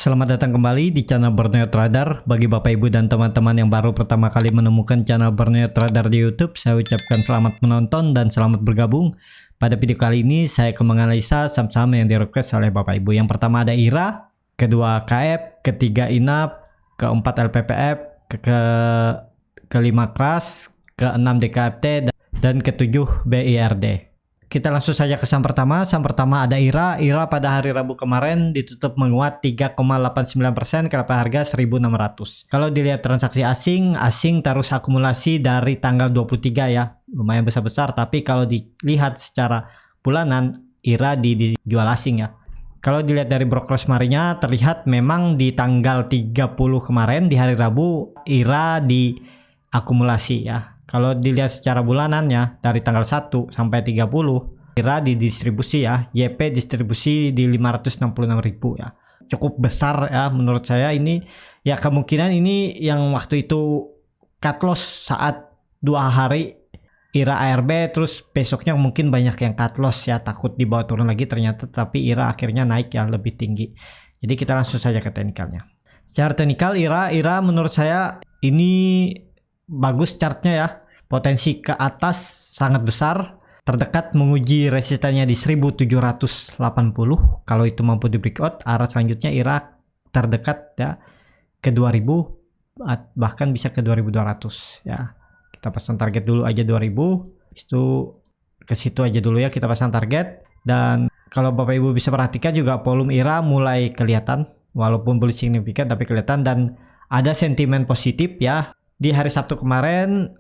Selamat datang kembali di channel Borneo Trader. Bagi Bapak Ibu dan teman-teman yang baru pertama kali menemukan channel Borneo Trader di YouTube, saya ucapkan selamat menonton dan selamat bergabung. Pada video kali ini saya akan menganalisa saham-saham yang di-request oleh Bapak Ibu. Yang pertama ada IRA, kedua KF, ketiga INAP, keempat LPPF, kelima KRAS, keenam DKFT, dan ketujuh BIRD. Kita langsung saja ke saham pertama. Saham pertama ada IRA. IRA pada hari Rabu kemarin ditutup menguat 3,89% ke harga 1.600. Kalau dilihat transaksi asing terus akumulasi dari tanggal 23 ya. Lumayan besar-besar, tapi kalau dilihat secara bulanan IRA dijual asing ya. Kalau dilihat dari broker smarinya terlihat memang di tanggal 30 kemarin di hari Rabu IRA diakumulasi ya. Kalau dilihat secara bulanannya dari tanggal 1 sampai 30 IRA didistribusi ya, YP distribusi di 566.000 ya. Cukup besar ya menurut saya ini ya, kemungkinan ini yang waktu itu cut loss saat 2 hari IRA ARB, terus besoknya mungkin banyak yang cut loss ya, takut dibawa turun lagi, ternyata tapi IRA akhirnya naik ya lebih tinggi. Jadi kita langsung saja ke teknikalnya. Secara teknikal IRA menurut saya ini bagus chartnya ya, potensi ke atas sangat besar, terdekat menguji resistennya di 1780. Kalau itu mampu di breakout, arah selanjutnya IRA terdekat ya ke 2000, bahkan bisa ke 2200 ya. Kita pasang target dulu aja 2000, itu ke situ aja dulu ya, kita pasang target. Dan kalau Bapak Ibu bisa perhatikan juga volume IRA mulai kelihatan, walaupun belum signifikan tapi kelihatan, dan ada sentimen positif ya. Di hari Sabtu kemarin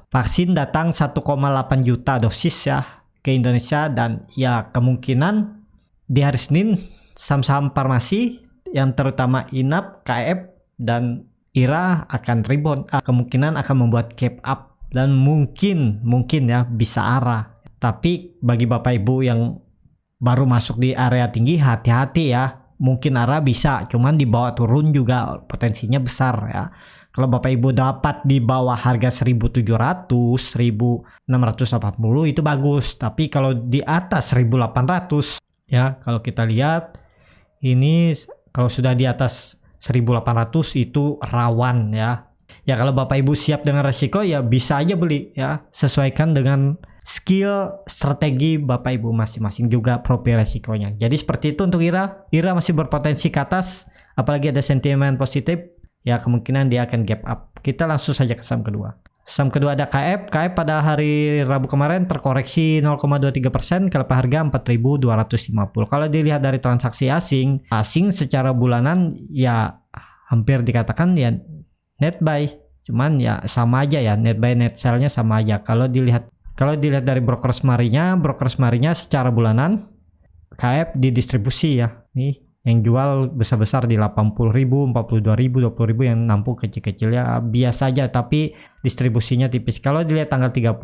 vaksin datang 1,8 juta dosis ya ke Indonesia, dan ya kemungkinan di hari Senin saham-saham farmasi yang terutama INAP, KF dan IRA akan rebound, kemungkinan akan membuat gap up dan mungkin ya bisa arah. Tapi bagi Bapak Ibu yang baru masuk di area tinggi, hati-hati ya, mungkin arah bisa, cuman dibawa turun juga potensinya besar ya. Kalau Bapak Ibu dapat di bawah harga 1700, 1680 itu bagus. Tapi kalau di atas 1800 ya, kalau kita lihat ini kalau sudah di atas 1800 itu rawan ya. Ya kalau Bapak Ibu siap dengan resiko ya bisa aja beli ya. Sesuaikan dengan skill strategi Bapak Ibu masing-masing juga profil resikonya. Jadi seperti itu untuk IRA. IRA masih berpotensi ke atas, apalagi ada sentimen positif. Ya kemungkinan dia akan gap up. Kita langsung saja ke saham kedua. Saham kedua ada KF. KF pada hari Rabu kemarin terkoreksi 0,23% ke harga 4.250. Kalau dilihat dari transaksi asing secara bulanan ya hampir dikatakan ya net buy. Cuman ya sama aja ya, net buy net sell-nya sama aja. Kalau dilihat dari broker smarinya secara bulanan KF didistribusi ya. Nih yang jual besar-besar di 80.000, 42.000, 20.000, yang nampung kecil-kecil ya biasa aja, tapi distribusinya tipis. Kalau dilihat tanggal 30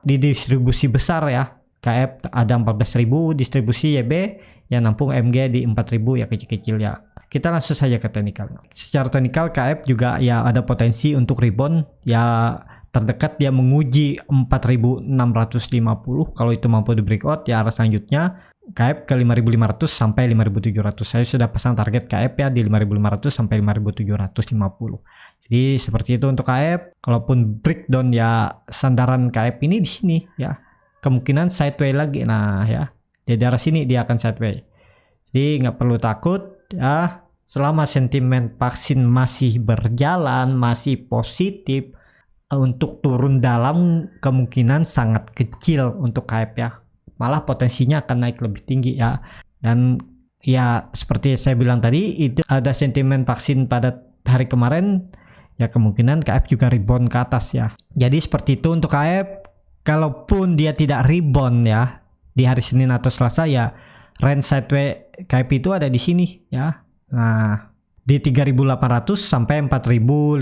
di distribusi besar ya, KF ada 14.000 distribusi YB, yang nampung MG di 4.000 ya kecil-kecil ya. Kita langsung saja ke teknikal. Secara teknikal KF juga ya ada potensi untuk rebound ya, terdekat dia menguji 4.650. Kalau itu mampu di breakout ya, arah selanjutnya KF ke 5.500 sampai 5.700. Saya sudah pasang target KF ya di 5.500 sampai 5.750. Jadi seperti itu untuk KF. Kalaupun breakdown ya, sandaran KF ini di sini ya, kemungkinan sideway lagi. Nah ya, di daerah sini dia akan sideway. Jadi nggak perlu takut ya, selama sentimen vaksin masih berjalan, masih positif, untuk turun dalam kemungkinan sangat kecil untuk KF ya. Malah potensinya akan naik lebih tinggi ya. Dan ya seperti saya bilang tadi, itu ada sentimen vaksin pada hari kemarin ya, kemungkinan KF juga rebound ke atas ya. Jadi seperti itu untuk KF. Kalaupun dia tidak rebound ya di hari Senin atau Selasa ya, range sideway KF itu ada di sini ya. Nah di 3.800 sampai 4.590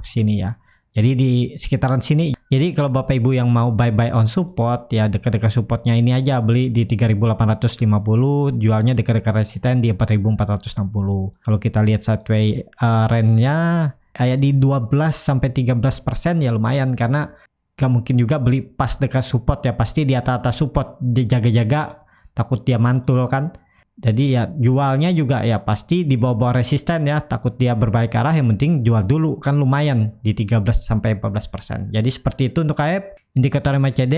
sini ya. Jadi di sekitaran sini. Jadi kalau Bapak Ibu yang mau buy on support ya, dekat-dekat supportnya ini aja, beli di 3.850, jualnya dekat-dekat resisten di 4.460. Kalau kita lihat sideway range-nya kayak di 12 sampai 13% ya, lumayan, karena gak mungkin juga beli pas dekat support ya, pasti di atas support, dijaga-jaga takut dia mantul kan. Jadi ya jualnya juga ya pasti di bawah-bawah resisten ya, takut dia berbalik arah, yang penting jual dulu kan lumayan di 13-14%. Jadi seperti itu untuk KF. Indikator MACD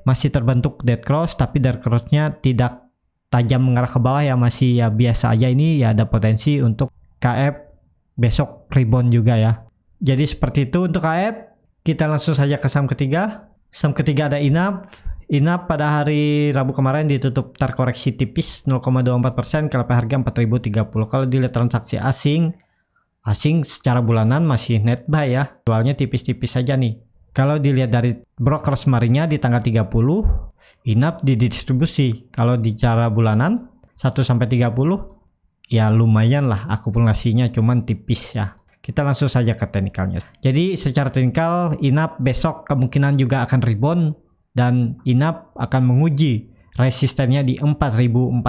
masih terbentuk dead cross, tapi dead cross-nya tidak tajam mengarah ke bawah ya, masih ya biasa aja. Ini ya ada potensi untuk KF besok rebound juga ya. Jadi seperti itu untuk KF. Kita langsung saja ke saham ketiga. Saham ketiga ada INAP. INAP pada hari Rabu kemarin ditutup terkoreksi tipis 0,24%, KLP harga 4.030. Kalau dilihat transaksi asing secara bulanan masih net buy ya, jualnya tipis-tipis saja nih. Kalau dilihat dari broker semarinya di tanggal 30, INAP didistribusi. Kalau di cara bulanan 1-30 ya lumayan lah akumulasinya, cuman tipis ya. Kita langsung saja ke teknikalnya. Jadi secara teknikal INAP besok kemungkinan juga akan rebound, dan INAP akan menguji resistennya di 4.450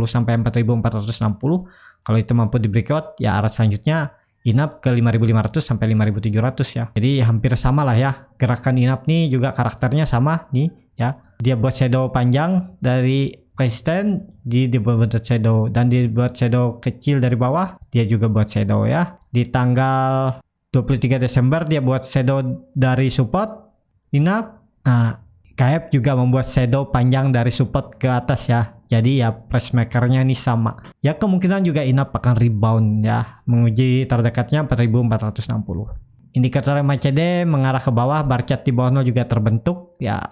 sampai 4.460. Kalau itu mampu di breakout, ya arah selanjutnya INAP ke 5.500 sampai 5.700 ya. Jadi hampir sama lah ya. Gerakan INAP nih juga karakternya sama nih ya. Dia buat shadow panjang dari resisten, dibuat shadow, dan dibuat shadow kecil dari bawah, dia juga buat shadow ya. Di tanggal 23 Desember dia buat shadow dari support INAP. Nah, KF juga membuat shadow panjang dari support ke atas ya. Jadi ya price makernya ini sama. Ya kemungkinan juga INAP akan rebound ya, menguji terdekatnya 4.460. Indikator MACD mengarah ke bawah, bar chart di bawah 0 juga terbentuk. Ya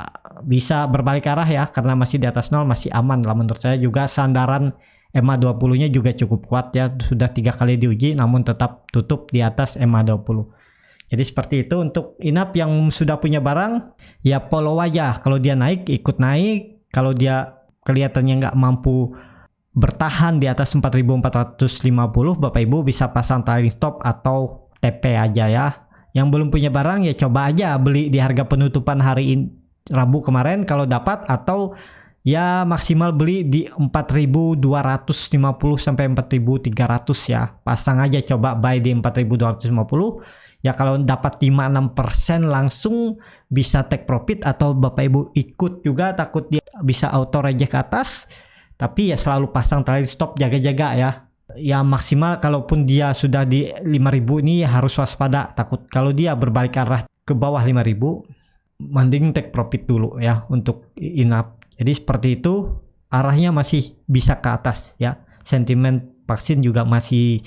bisa berbalik arah ya, karena masih di atas 0 masih aman lah menurut saya. Juga sandaran EMA20-nya juga cukup kuat ya, sudah 3 kali diuji namun tetap tutup di atas EMA20. Jadi seperti itu untuk INAP. Yang sudah punya barang ya follow aja, kalau dia naik ikut naik, kalau dia kelihatannya nggak mampu bertahan di atas 4.450, Bapak Ibu bisa pasang trailing stop atau TP aja ya. Yang belum punya barang ya coba aja beli di harga penutupan hari ini, Rabu kemarin kalau dapat, atau ya maksimal beli di 4.250 sampai 4.300 ya. Pasang aja, coba buy di 4.250. Ya kalau dapat 5-6% langsung bisa take profit, atau Bapak Ibu ikut juga, takut dia bisa auto reject ke atas. Tapi ya selalu pasang trailing stop, jaga-jaga ya. Ya maksimal kalaupun dia sudah di 5.000 ini harus waspada, takut kalau dia berbalik arah ke bawah 5.000 mending take profit dulu ya untuk INAP. Jadi seperti itu, arahnya masih bisa ke atas ya. Sentimen vaksin juga masih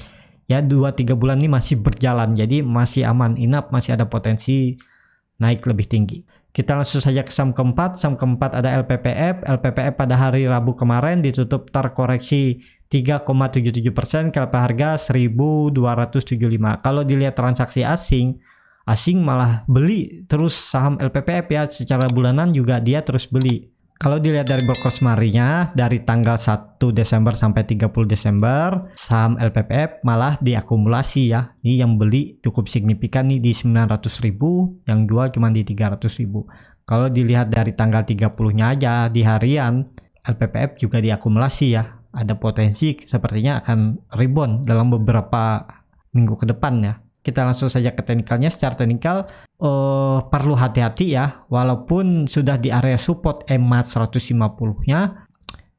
ya 2-3 bulan ini masih berjalan, jadi masih aman. INAP masih ada potensi naik lebih tinggi. Kita langsung saja ke saham keempat. Saham keempat ada LPPF. LPPF pada hari Rabu kemarin ditutup terkoreksi 3,77%, KLP harga 1.275. Kalau dilihat transaksi asing malah beli terus saham LPPF ya, secara bulanan juga dia terus beli. Kalau dilihat dari broker semarinya dari tanggal 1 Desember sampai 30 Desember, saham LPPF malah diakumulasi ya. Ini yang beli cukup signifikan nih di 900.000, yang jual cuma di 300.000. Kalau dilihat dari tanggal 30-nya aja di harian, LPPF juga diakumulasi ya. Ada potensi sepertinya akan rebound dalam beberapa minggu ke depan ya. Kita langsung saja ke teknikalnya. Secara teknikal perlu hati-hati ya, walaupun sudah di area support EMA 150-nya,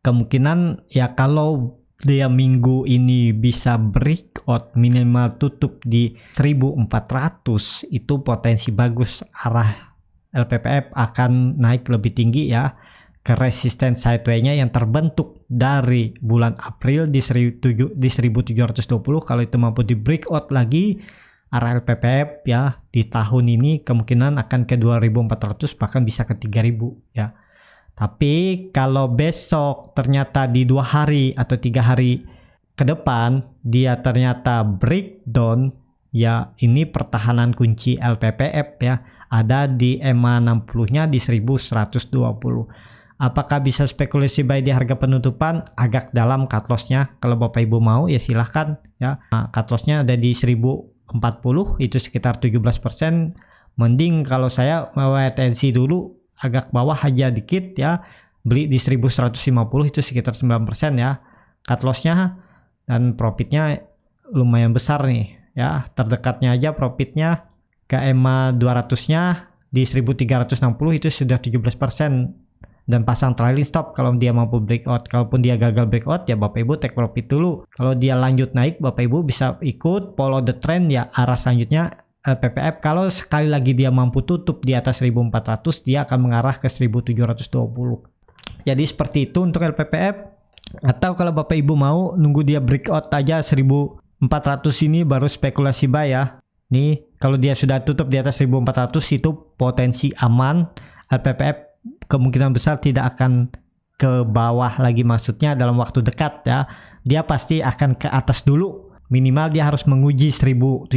kemungkinan ya kalau dia minggu ini bisa breakout minimal tutup di 1.400, itu potensi bagus, arah LPPF akan naik lebih tinggi ya ke resisten sideway-nya yang terbentuk dari bulan April di 1.720. Kalau itu mampu di breakout lagi, arah LPPF ya di tahun ini kemungkinan akan ke 2.400, bahkan bisa ke 3.000 ya. Tapi kalau besok ternyata di 2 hari atau 3 hari ke depan dia ternyata breakdown ya, ini pertahanan kunci LPPF ya ada di EMA 60-nya di 1.120. Apakah bisa spekulasi buy di harga penutupan? Agak dalam cut loss-nya. Kalau Bapak Ibu mau ya silahkan ya. Nah, cut loss-nya ada di 1.040, itu sekitar 17%. Mending kalau saya mau atensi dulu agak bawah aja dikit ya, beli di 1.150, itu sekitar 9% ya cut loss-nya, dan profitnya lumayan besar nih ya. Terdekatnya aja profitnya ke EMA 200-nya di 1.360, itu sudah 17% dan pasang trailing stop kalau dia mampu breakout. Kalaupun dia gagal breakout ya Bapak Ibu take profit dulu. Kalau dia lanjut naik Bapak Ibu bisa ikut follow the trend ya, arah selanjutnya LPPF. Kalau sekali lagi dia mampu tutup di atas 1400 dia akan mengarah ke 1720. Jadi seperti itu untuk LPPF. Atau kalau Bapak Ibu mau nunggu dia breakout aja 1400 ini baru spekulasi buy ya. Nih kalau dia sudah tutup di atas 1400 itu potensi aman. LPPF kemungkinan besar tidak akan ke bawah lagi, maksudnya dalam waktu dekat ya. Dia pasti akan ke atas dulu. Minimal dia harus menguji 1700,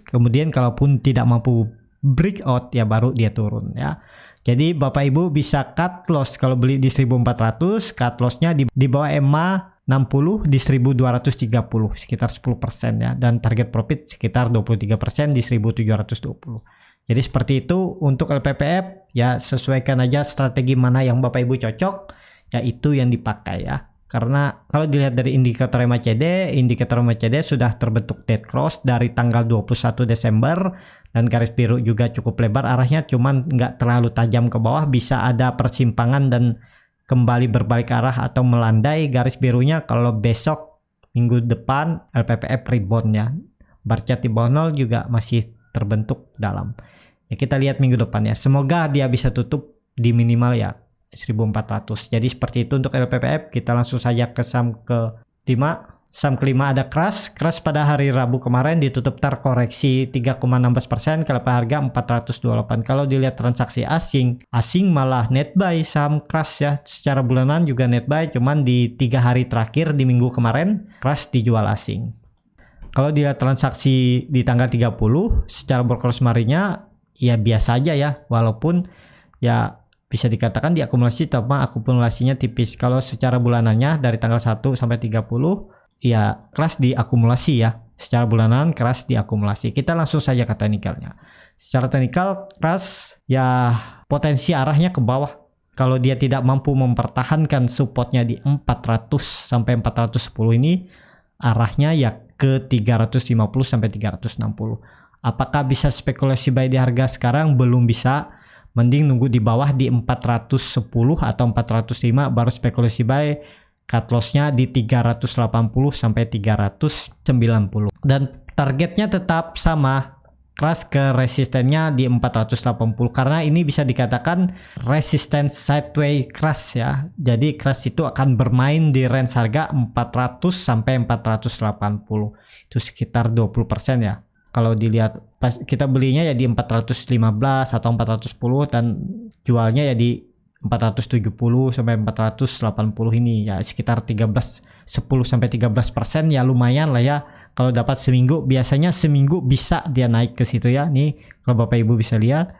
kemudian kalaupun tidak mampu breakout ya baru dia turun ya. Jadi Bapak Ibu bisa cut loss kalau beli di 1400, cut lossnya di bawah EMA 60 di 1230 sekitar 10% ya, dan target profit sekitar 23% di 1720. Jadi seperti itu untuk LPPF ya, sesuaikan aja strategi mana yang Bapak Ibu cocok ya, itu yang dipakai ya. Karena kalau dilihat dari indikator MACD sudah terbentuk dead cross dari tanggal 21 Desember dan garis biru juga cukup lebar arahnya, cuman nggak terlalu tajam ke bawah, bisa ada persimpangan dan kembali berbalik arah atau melandai garis birunya kalau besok minggu depan LPPF rebound ya. Bar chart di bawah 0 juga masih terbentuk dalam. Ya kita lihat minggu depan ya. Semoga dia bisa tutup di minimal ya 1400. Jadi seperti itu untuk LPPF. Kita langsung saja ke saham ke-5. Saham kelima ada Crush. Crush pada hari Rabu kemarin ditutup terkoreksi 3,16% ke level harga 428. Kalau dilihat transaksi asing malah net buy saham Crush ya. Secara bulanan juga net buy, cuman di 3 hari terakhir di minggu kemarin Crush dijual asing. Kalau dilihat transaksi di tanggal 30 secara broker marinya ya biasa aja ya, walaupun ya bisa dikatakan diakumulasi, tapi akumulasinya tipis. Kalau secara bulanannya dari tanggal 1 sampai 30 ya Crush diakumulasi ya, secara bulanan Crush diakumulasi. Kita langsung saja ke teknikalnya. Secara teknikal Crush ya potensi arahnya ke bawah. Kalau dia tidak mampu mempertahankan supportnya di 400 sampai 410 ini, arahnya ya ke 350 sampai 360. Apakah bisa spekulasi buy di harga sekarang? Belum bisa. Mending nunggu di bawah di 410 atau 405 baru spekulasi buy. Cut lossnya di 380 sampai 390. Dan targetnya tetap sama. Crush ke resistennya di 480 karena ini bisa dikatakan resistance sideways crush ya. Jadi Crush itu akan bermain di range harga 400 sampai 480. Itu sekitar 20% ya. Kalau dilihat pas kita belinya ya di 415 atau 410 dan jualnya ya di 470 sampai 480 ini ya, sekitar 10 sampai 13% ya, lumayan lah ya. Kalau dapat seminggu, biasanya seminggu bisa dia naik ke situ ya. Nih kalau Bapak Ibu bisa lihat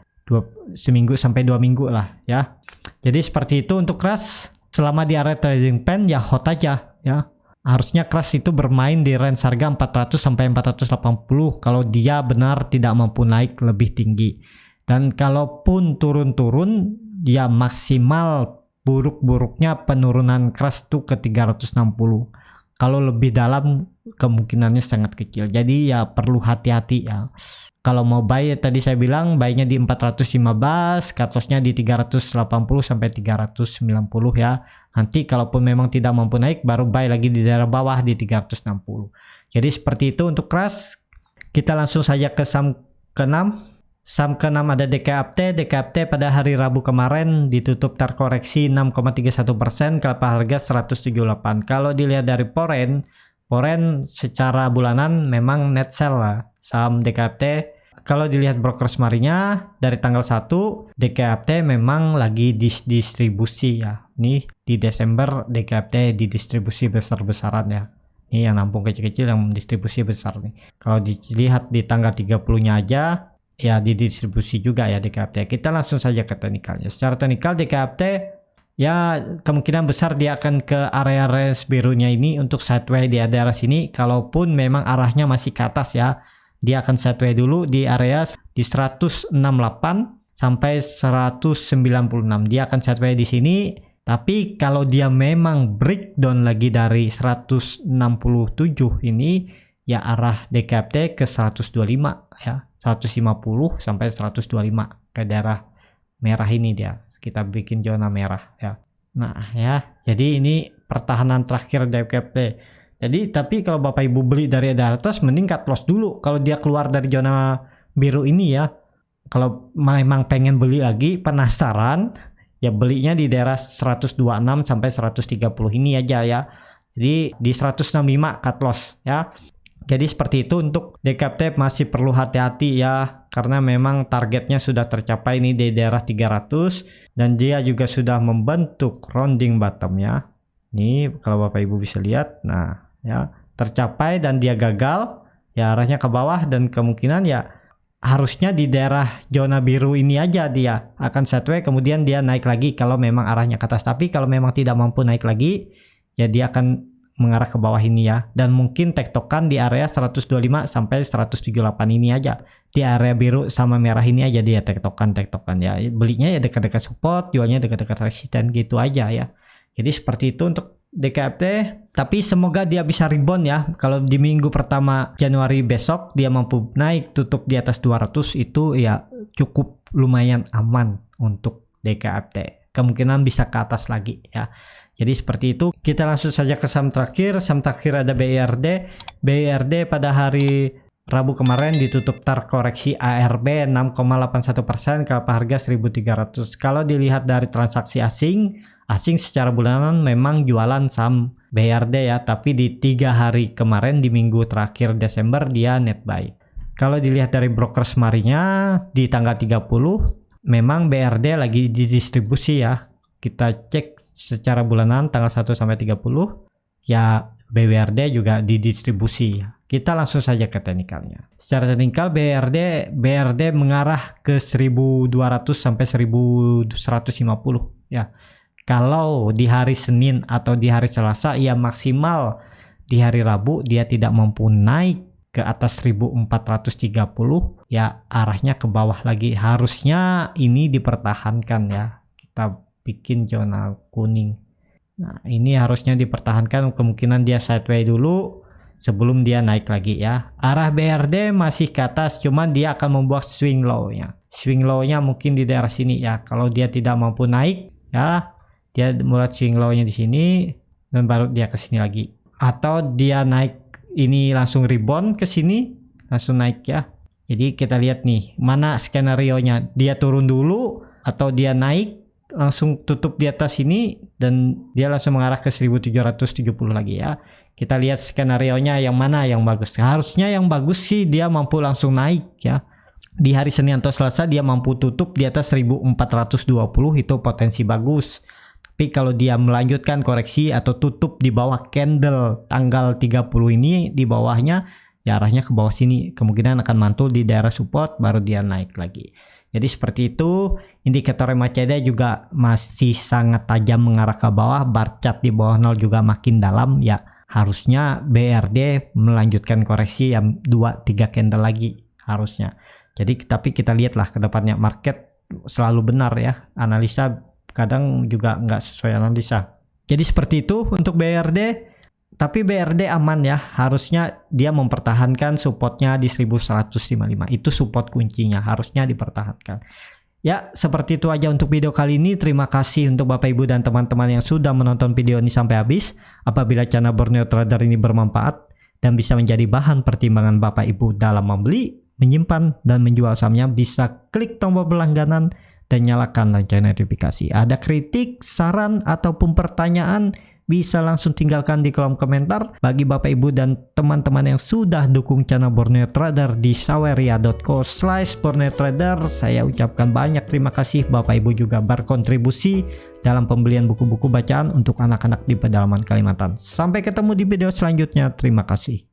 seminggu sampai 2 minggu lah ya. Jadi seperti itu untuk Crush. Selama di area trading pen ya hot aja ya. Harusnya Crush itu bermain di range harga 400 sampai 480 kalau dia benar tidak mampu naik lebih tinggi. Dan kalaupun turun-turun ya maksimal buruk-buruknya penurunan Crush tuh ke 360. Kalau lebih dalam kemungkinannya sangat kecil. Jadi ya perlu hati-hati ya. Kalau mau buy tadi saya bilang buy-nya di 415, cut loss-nya di 380 sampai 390 ya. Nanti kalaupun memang tidak mampu naik baru buy lagi di daerah bawah di 360. Jadi seperti itu untuk Crush. Kita langsung saja ke saham ke-6. Saham ke-6 ada DKFT. DKFT pada hari Rabu kemarin ditutup terkoreksi 6,31% ke level harga 178. Kalau dilihat dari Poren secara bulanan memang net sell lah saham DKFT. Kalau dilihat broker marinya dari tanggal 1 DKFT memang lagi distribusi ya. Nih di Desember DKFT didistribusi besar-besaran ya. Ini yang nampung kecil-kecil yang distribusi besar nih. Kalau dilihat di tanggal 30-nya aja ya didistribusi juga ya DKFT. Kita langsung saja ke teknikalnya. Secara teknikal DKFT ya kemungkinan besar dia akan ke area range birunya ini untuk sideways di daerah sini. Kalaupun memang arahnya masih ke atas ya, dia akan sideways dulu di area di 168 sampai 196. Dia akan sideways di sini. Tapi kalau dia memang breakdown lagi dari 167 ini ya arah DKFT ke 125 ya. 150 sampai 125 ke daerah merah ini dia. kita bikin zona merah ya. Nah ya, jadi ini pertahanan terakhir DKFT. Jadi tapi kalau Bapak Ibu beli dari atas mending cut loss dulu kalau dia keluar dari zona biru ini ya. Kalau memang pengen beli lagi, penasaran, ya belinya di daerah 126 sampai 130 ini aja ya. Jadi di 165 cut loss ya. Jadi seperti itu untuk DKFT masih perlu hati-hati ya, karena memang targetnya sudah tercapai ini di daerah 300 dan dia juga sudah membentuk rounding bottom ya. Ini kalau Bapak Ibu bisa lihat, nah ya tercapai dan dia gagal ya, arahnya ke bawah dan kemungkinan ya harusnya di daerah zona biru ini aja dia akan sideways, kemudian dia naik lagi kalau memang arahnya ke atas. Tapi kalau memang tidak mampu naik lagi ya dia akan mengarah ke bawah ini ya, dan mungkin tektokan di area 125 sampai 178 ini aja, di area biru sama merah ini aja dia tektokan ya. Belinya ya dekat-dekat support, jualnya dekat-dekat resisten gitu aja ya. Jadi seperti itu untuk DKFT, tapi semoga dia bisa rebound ya. Kalau di minggu pertama Januari besok dia mampu naik tutup di atas 200, itu ya cukup lumayan aman untuk DKFT. Kemungkinan bisa ke atas lagi ya. Jadi seperti itu. Kita langsung saja ke saham terakhir. Saham terakhir ada BIRD. BIRD pada hari Rabu kemarin ditutup terkoreksi ARB 6,81%, kalau harga 1.300. Kalau dilihat dari transaksi asing secara bulanan memang jualan saham BRD ya, tapi di 3 hari kemarin di minggu terakhir Desember dia net buy. Kalau dilihat dari broker semarinya di tanggal 30 memang BRD lagi didistribusi ya. Kita cek secara bulanan tanggal 1 sampai 30 ya, BRD juga didistribusi ya. Kita langsung saja ke teknikalnya. Secara teknikal BRD mengarah ke 1.200 sampai 1.150 ya. Kalau di hari Senin atau di hari Selasa ya maksimal di hari Rabu dia tidak mampu naik ke atas 1430 ya, arahnya ke bawah lagi. Harusnya ini dipertahankan ya. Kita bikin zona kuning. Nah, ini harusnya dipertahankan, kemungkinan dia sideways dulu sebelum dia naik lagi ya. Arah BRD masih ke atas, cuman dia akan membuat swing low-nya. Swing low-nya mungkin di daerah sini ya. Kalau dia tidak mampu naik ya, dia mulai swing low-nya di sini dan baru dia ke sini lagi. Atau dia naik ini langsung rebound ke sini, langsung naik ya. Jadi kita lihat nih, mana skenario-nya. Dia turun dulu atau dia naik langsung tutup di atas sini dan dia langsung mengarah ke 1.770 lagi ya. Kita lihat skenario-nya yang mana yang bagus. Harusnya yang bagus sih dia mampu langsung naik ya. Di hari Senin atau Selasa dia mampu tutup di atas 1.420, itu potensi bagus. Tapi kalau dia melanjutkan koreksi atau tutup di bawah candle tanggal 30 ini, di bawahnya ya arahnya ke bawah sini, kemungkinan akan mantul di daerah support baru dia naik lagi. Jadi seperti itu. Indikator MACD juga masih sangat tajam mengarah ke bawah, bar chart di bawah 0 juga makin dalam ya. Harusnya BRD melanjutkan koreksi yang 2-3 candle lagi harusnya. Jadi tapi kita lihatlah ke depannya, market selalu benar ya, analisa kadang juga nggak sesuai analisa. Jadi seperti itu untuk BRD. Tapi BRD aman ya, harusnya dia mempertahankan supportnya di 1155. Itu support kuncinya, harusnya dipertahankan. Ya, seperti itu aja untuk video kali ini. Terima kasih untuk Bapak Ibu dan teman-teman yang sudah menonton video ini sampai habis. Apabila channel Borneo Trader ini bermanfaat dan bisa menjadi bahan pertimbangan Bapak Ibu dalam membeli, menyimpan, dan menjual sahamnya, bisa klik tombol berlangganan dan nyalakan lonceng notifikasi. Ada kritik, saran, ataupun pertanyaan, bisa langsung tinggalkan di kolom komentar. Bagi Bapak Ibu dan teman-teman yang sudah dukung channel Borneo Trader di saweria.co/Borneo Trader, saya ucapkan banyak terima kasih. Bapak Ibu juga berkontribusi dalam pembelian buku-buku bacaan untuk anak-anak di pedalaman Kalimantan. Sampai ketemu di video selanjutnya. Terima kasih.